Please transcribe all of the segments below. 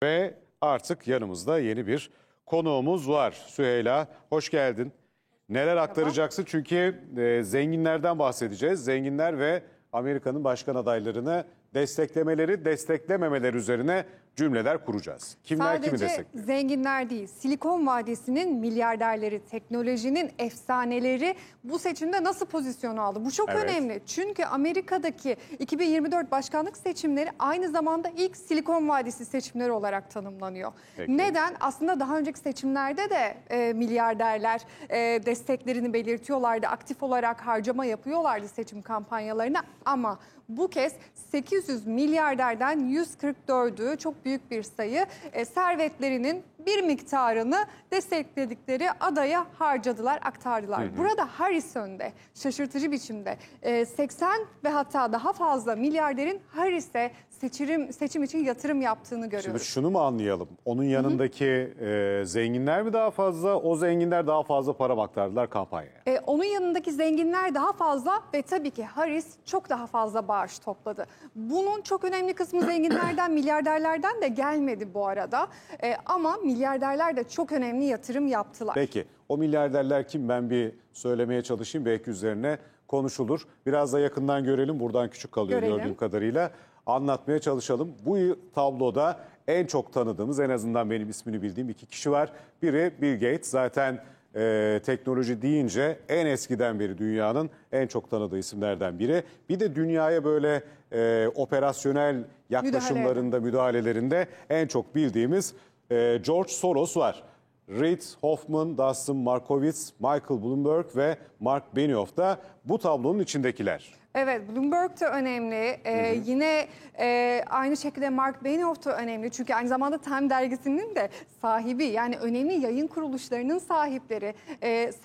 Ve artık yanımızda yeni bir konuğumuz var. Süheyla, hoş geldin. Neler aktaracaksın? Çünkü zenginlerden bahsedeceğiz. Zenginler ve Amerika'nın başkan adaylarını desteklemeleri, desteklememeleri üzerine cümleler kuracağız. Kimler kimi destekliyor? Sadece zenginler değil, Silikon Vadisi'nin milyarderleri, teknolojinin efsaneleri bu seçimde nasıl pozisyon aldı? Bu çok önemli. Çünkü Amerika'daki 2024 başkanlık seçimleri aynı zamanda ilk Silikon Vadisi seçimleri olarak tanımlanıyor. Peki. Neden? Aslında daha önceki seçimlerde de milyarderler desteklerini belirtiyorlardı. Aktif olarak harcama yapıyorlardı seçim kampanyalarına ama bu kez 800 milyarderden 144'ü, çok büyük bir sayı, servetlerinin bir miktarını destekledikleri adaya harcadılar, aktardılar. Burada Harris önde, şaşırtıcı biçimde 80 ve hatta daha fazla milyarderin Harris'e seçim için yatırım yaptığını görüyoruz. Şimdi şunu mu anlayalım? Onun yanındaki zenginler mi daha fazla, o zenginler daha fazla para mı aktardılar kampanyaya? Onun yanındaki zenginler daha fazla ve tabii ki Harris çok daha fazla bağış topladı. Bunun çok önemli kısmı zenginlerden, milyarderlerden de gelmedi bu arada. Ama milyarderler de çok önemli yatırım yaptılar. Peki o milyarderler kim? Ben bir söylemeye çalışayım, belki üzerine konuşulur. Biraz da yakından görelim, buradan küçük kalıyor gördüğüm kadarıyla. Anlatmaya çalışalım. Bu tabloda en çok tanıdığımız, en azından benim ismini bildiğim iki kişi var. Biri Bill Gates, zaten teknoloji deyince en eskiden beri dünyanın en çok tanıdığı isimlerden biri. Bir de dünyaya böyle operasyonel yaklaşımlarında, müdahalelerinde en çok bildiğimiz George Soros var. Reid Hoffman, Dustin Markovits, Michael Bloomberg ve Mark Benioff da bu tablonun içindekiler. Evet, Bloomberg da önemli. Yine aynı şekilde Mark Benioff da önemli. Çünkü aynı zamanda Time dergisinin de sahibi. Yani önemli yayın kuruluşlarının sahipleri.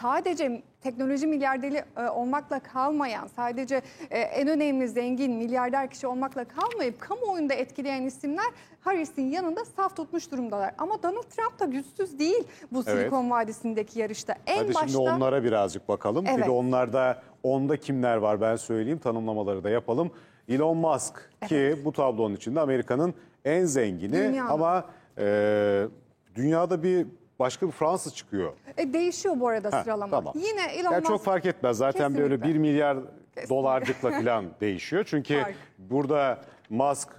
Sadece teknoloji milyarderi olmakla kalmayan, sadece en önemli zengin milyarder kişi olmakla kalmayıp kamuoyunda etkileyen isimler Harris'in yanında saf tutmuş durumdalar. Ama Donald Trump da güçsüz değil bu Silikon Vadisi'ndeki yarışta. Hadi şimdi onlara birazcık bakalım. Bir de onda kimler var ben söyleyeyim, tanımlamaları da yapalım. Elon Musk ki bu tablonun içinde Amerika'nın en zengini ama dünyada başka bir Fransız çıkıyor. Değişiyor bu arada sıralama. Tamam. Yine Elon Musk. Çok fark etmez. Zaten böyle 1 milyar dolarcıkla falan değişiyor. Çünkü burada Musk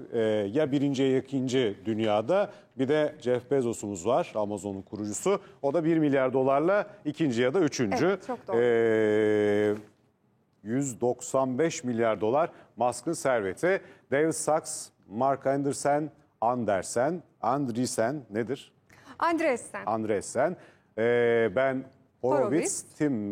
ya birinci ya ikinci dünyada, bir de Jeff Bezos'umuz var, Amazon'un kurucusu. O da 1 milyar dolarla ikinci ya da üçüncü. Evet, çok doğru. 195 milyar dolar Musk'ın serveti. David Sachs, Mark Andreessen nedir? Andreessen. Ben Horowitz, Tim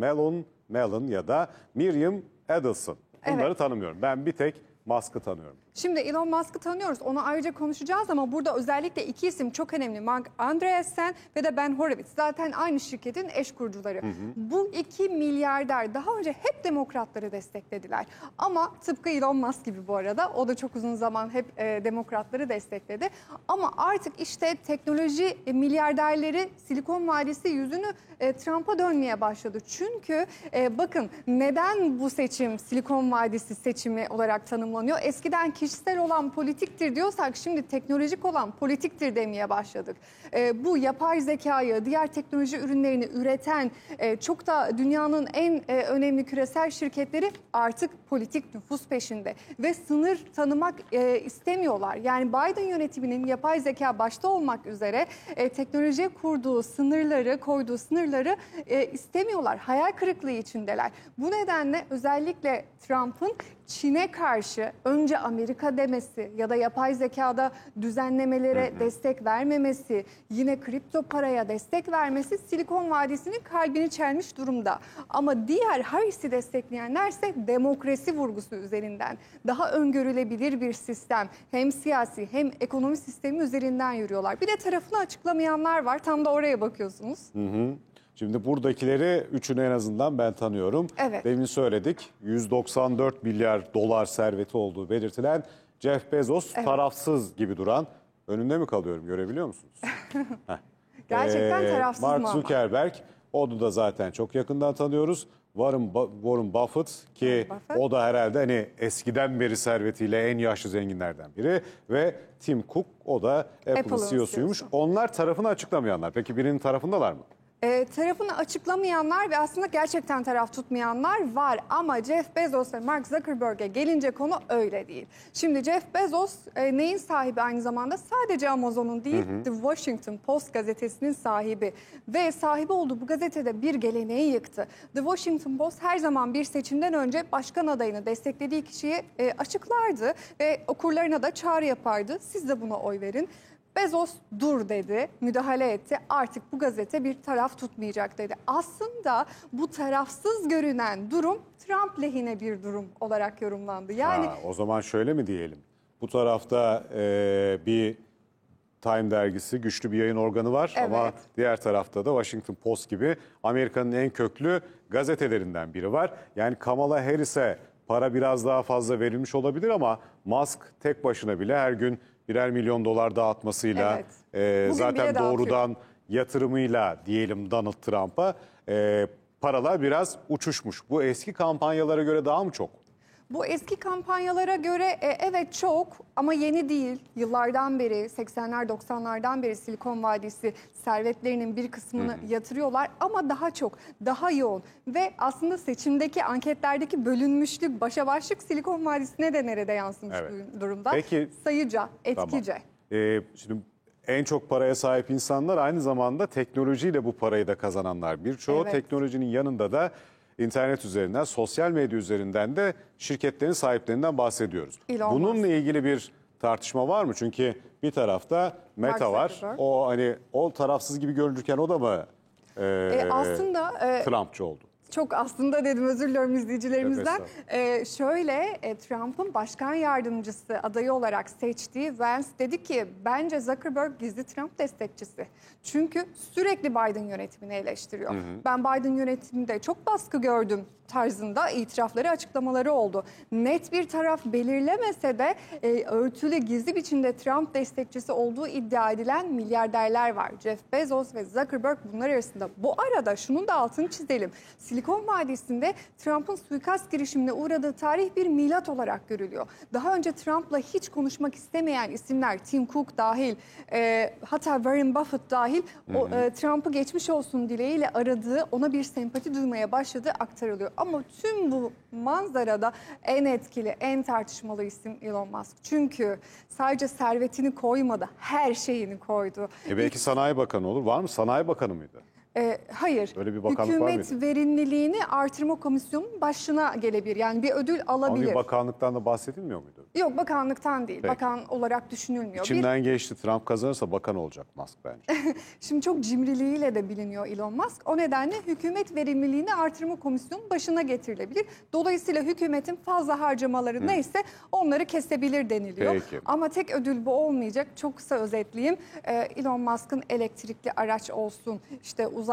Mellon ya da Miriam Adelson. Bunları tanımıyorum. Ben bir tek Musk'ı tanıyorum. Şimdi Elon Musk'ı tanıyoruz. Onu ayrıca konuşacağız ama burada özellikle iki isim çok önemli. Mark Andreessen ve de Ben Horowitz. Zaten aynı şirketin eş kurucuları. Bu iki milyarder daha önce hep demokratları desteklediler. Ama tıpkı Elon Musk gibi bu arada. O da çok uzun zaman hep demokratları destekledi. Ama artık işte teknoloji milyarderleri Silikon Vadisi yüzünü Trump'a dönmeye başladı. Çünkü bakın neden bu seçim Silikon Vadisi seçimi olarak tanımlanıyor? Eskiden kişisel olan politiktir diyorsak şimdi teknolojik olan politiktir demeye başladık. Bu yapay zekayı, diğer teknoloji ürünlerini üreten çok da dünyanın en önemli küresel şirketleri artık politik nüfus peşinde ve sınır tanımak istemiyorlar. Yani Biden yönetiminin yapay zeka başta olmak üzere teknolojiye koyduğu sınırları istemiyorlar. Hayal kırıklığı içindeler. Bu nedenle özellikle Trump'ın Çin'e karşı önce Amerika demesi ya da yapay zekada düzenlemelere destek vermemesi, yine kripto paraya destek vermesi Silikon Vadisi'nin kalbini çelmiş durumda. Ama diğer Harris'i destekleyenlerse demokrasi vurgusu üzerinden daha öngörülebilir bir sistem, hem siyasi hem ekonomi sistemi üzerinden yürüyorlar. Bir de tarafını açıklamayanlar var. Tam da oraya bakıyorsunuz. Şimdi buradakileri üçünü en azından ben tanıyorum. Demin söyledik, 194 milyar dolar serveti olduğu belirtilen Jeff Bezos, tarafsız gibi duran. Önünde mi kalıyorum, görebiliyor musunuz? Gerçekten tarafsız mı? Mark Zuckerberg, onu da zaten çok yakından tanıyoruz. Warren Buffett ki o da herhalde hani eskiden beri servetiyle en yaşlı zenginlerden biri ve Tim Cook o da Apple'ın CEO'suymuş. Onlar tarafını açıklamayanlar. Peki birinin tarafındalar mı? Tarafını açıklamayanlar ve aslında gerçekten taraf tutmayanlar var. Ama Jeff Bezos ve Mark Zuckerberg'e gelince konu öyle değil. Şimdi Jeff Bezos neyin sahibi aynı zamanda? Sadece Amazon'un değil, The Washington Post gazetesinin sahibi. Ve sahibi olduğu bu gazetede bir geleneği yıktı. The Washington Post her zaman bir seçimden önce başkan adayını desteklediği kişiyi açıklardı. Ve okurlarına da çağrı yapardı. Siz de buna oy verin. Bezos dur dedi, müdahale etti. Artık bu gazete bir taraf tutmayacak dedi. Aslında bu tarafsız görünen durum Trump lehine bir durum olarak yorumlandı. Yani o zaman şöyle mi diyelim? Bu tarafta bir Time dergisi, güçlü bir yayın organı var. Evet. Ama diğer tarafta da Washington Post gibi Amerika'nın en köklü gazetelerinden biri var. Yani Kamala Harris'e para biraz daha fazla verilmiş olabilir ama Musk tek başına bile her gün birer milyon dolar dağıtmasıyla zaten doğrudan yatırımıyla diyelim Donald Trump'a paralar biraz uçuşmuş. Bu eski kampanyalara göre daha mı çok? Bu eski kampanyalara göre evet çok ama yeni değil. Yıllardan beri 80'ler 90'lardan beri Silikon Vadisi servetlerinin bir kısmını yatırıyorlar ama daha çok, daha yoğun ve aslında seçimdeki anketlerdeki bölünmüşlük, başa başlık Silikon Vadisi'ne de nerede yansımış durumda. Peki, sayıca, etkice. Tamam. Şimdi en çok paraya sahip insanlar aynı zamanda teknolojiyle bu parayı da kazananlar. Birçoğu teknolojinin yanında da İnternet üzerinden, sosyal medya üzerinden de şirketlerin sahiplerinden bahsediyoruz. Bununla ilgili bir tartışma var mı? Çünkü bir tarafta Meta var. O hani o tarafsız gibi görünürken o da mı aslında Trumpçı oldu? Çok aslında dedim, özür diliyorum izleyicilerimizden. Şöyle Trump'ın başkan yardımcısı adayı olarak seçtiği Vance dedi ki bence Zuckerberg gizli Trump destekçisi. Çünkü sürekli Biden yönetimini eleştiriyor. Ben Biden yönetiminde çok baskı gördüm tarzında itirafları, açıklamaları oldu. Net bir taraf belirlemese de örtülü, gizli biçimde Trump destekçisi olduğu iddia edilen milyarderler var. Jeff Bezos ve Zuckerberg bunlar arasında. Bu arada şunun da altını çizelim. Silikon Vadisi'nde Trump'ın suikast girişimine uğradığı tarih bir milat olarak görülüyor. Daha önce Trump'la hiç konuşmak istemeyen isimler, Tim Cook dahil, hatta Warren Buffett dahil, Trump'ı geçmiş olsun dileğiyle aradığı, ona bir sempati duymaya başladığı aktarılıyor. Ama tüm bu manzarada en etkili, en tartışmalı isim Elon Musk. Çünkü sadece servetini koymadı, her şeyini koydu. Belki Sanayi Bakanı olur. Var mı? Sanayi Bakanı mıydı? Hayır. Öyle bir bakanlık var Hükümet mıydı? verimliliğini artırma komisyonunun başına gelebilir. Yani bir ödül alabilir. Ama bir bakanlıktan da bahsedilmiyor muydu? Yok, bakanlıktan değil. Peki. Bakan olarak düşünülmüyor. İçimden geçti. Trump kazanırsa bakan olacak Musk bence. Şimdi çok cimriliğiyle de biliniyor Elon Musk. O nedenle hükümet verimliliğini artırma komisyonunun başına getirilebilir. Dolayısıyla hükümetin fazla harcamaları neyse onları kesebilir deniliyor. Peki. Ama tek ödül bu olmayacak. Çok kısa özetleyeyim. Elon Musk'ın elektrikli araç olsun, işte uzay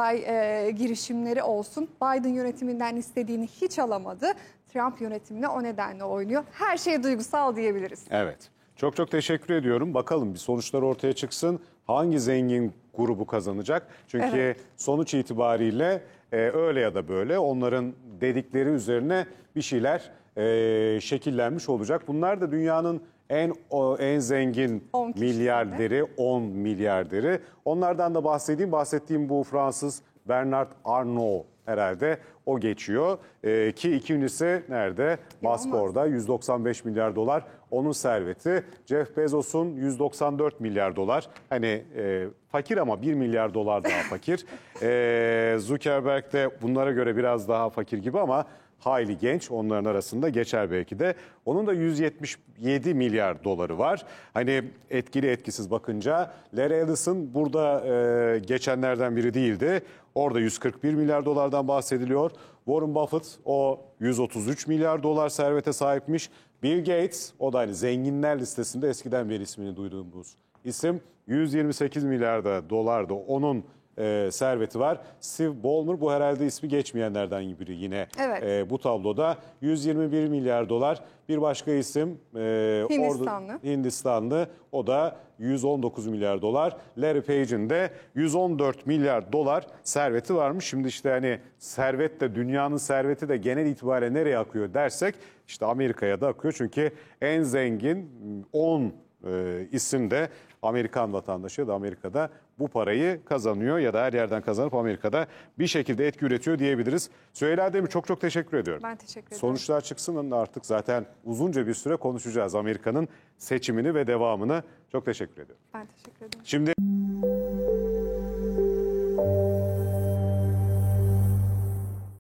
girişimleri olsun, Biden yönetiminden istediğini hiç alamadı. Trump yönetimine o nedenle oynuyor. Her şey duygusal diyebiliriz. Evet. Çok çok teşekkür ediyorum. Bakalım bir sonuçlar ortaya çıksın. Hangi zengin grubu kazanacak? Çünkü sonuç itibariyle öyle ya da böyle onların dedikleri üzerine bir şeyler şekillenmiş olacak. Bunlar da dünyanın en zengin milyarderi, 10 milyarderi. Onlardan da bahsettiğim bu Fransız Bernard Arnault herhalde o geçiyor. Ki ikincisi nerede? Musk orada. 195 milyar dolar onun serveti. Jeff Bezos'un 194 milyar dolar. Hani fakir ama 1 milyar dolar daha fakir. Zuckerberg de bunlara göre biraz daha fakir gibi ama hayli genç, onların arasında geçer belki de. Onun da 177 milyar doları var. Hani etkili etkisiz bakınca Larry Ellison burada geçenlerden biri değildi. Orada 141 milyar dolardan bahsediliyor. Warren Buffett o 133 milyar dolar servete sahipmiş. Bill Gates o da hani zenginler listesinde eskiden beri ismini duyduğumuz isim. 128 milyar dolar da onun serveti var. Steve Ballmer, bu herhalde ismi geçmeyenlerden biri yine Evet. bu tabloda. 121 milyar dolar. Bir başka isim Hindistanlı. O da 119 milyar dolar. Larry Page'in de 114 milyar dolar serveti varmış. Şimdi işte hani servet de, dünyanın serveti de genel itibariyle nereye akıyor dersek işte Amerika'ya da akıyor. Çünkü en zengin 10 isim de Amerikan vatandaşı ya da Amerika'da bu parayı kazanıyor ya da her yerden kazanıp Amerika'da bir şekilde etki üretiyor diyebiliriz. Süheyla Demir, çok teşekkür ediyorum. Ben teşekkür ederim. Sonuçlar çıksın, artık zaten uzunca bir süre konuşacağız Amerika'nın seçimini ve devamını. Çok teşekkür ediyorum. Ben teşekkür ederim. Şimdi